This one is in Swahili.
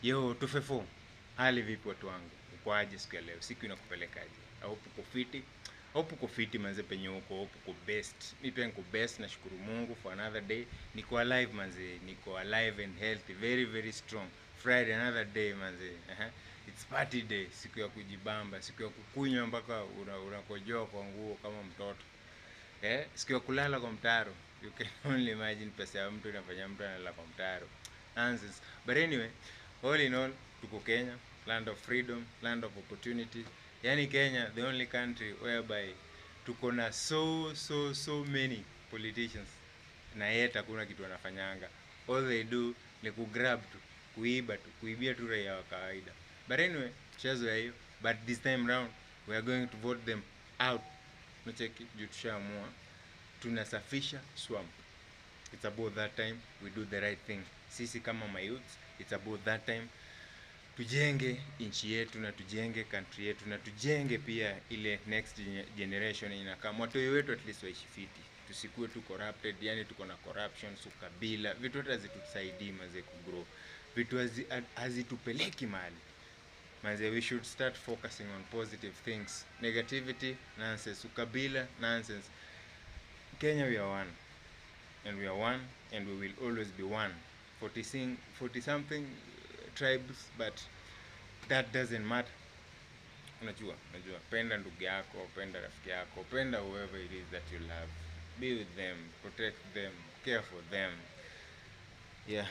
Yo, 254. Hali vipi watu wangu? Uko aje siku ya leo? Siku inakupelekaje? Au uko fiti? Hope uko fiti manze penye uko, hope uko best. Mimi pia niko best, nashukuru Mungu for another day. Niko alive manze, niko alive and healthy, very very strong. Friday another day manze. It's party day, siku ya kujibamba, siku ya kukunywa mpaka unakojoa kwa nguo kama mtoto. Siku ya kulala kwa mtaro. You can only imagine pesa ya mtu inafanya mtu analala kwa mtaro. Nonsense. But anyway, all in all, tuko Kenya, land of freedom, land of opportunity. Yani Kenya, the only country whereby tuko na so many politicians na yet hakuna kitu wanafanyanga. All they do ni kugrab tu, kuiba tu, kuibia tu raia wa kawaida. But anyway, chezo ya hiyo. But this time round, we are going to vote them out. Mecheki, juu tushaamua tunasafisha swamp. It's about that time we do the right thing. Sisi kama mayouth, it's about that time tujenge nchi yetu na tujenge country yetu na tujenge pia ile next generation inakaa watoi wetu at least waishi fiti, tusikuwe tu corrupted. Yani tuko na corruption, ukabila, vitu hata hazitusaidii maze kugrow, vitu hazitupeleki mahali maze. We should start focusing on positive things. Negativity nonsense, ukabila nonsense. Kenya, we are one and we are one and we will always be one. 40 something tribes, but that doesn't matter. Unajua, penda ndugu yako, penda rafiki yako, penda whoever it is that you love. Be with them, protect them, care for them. Yeah.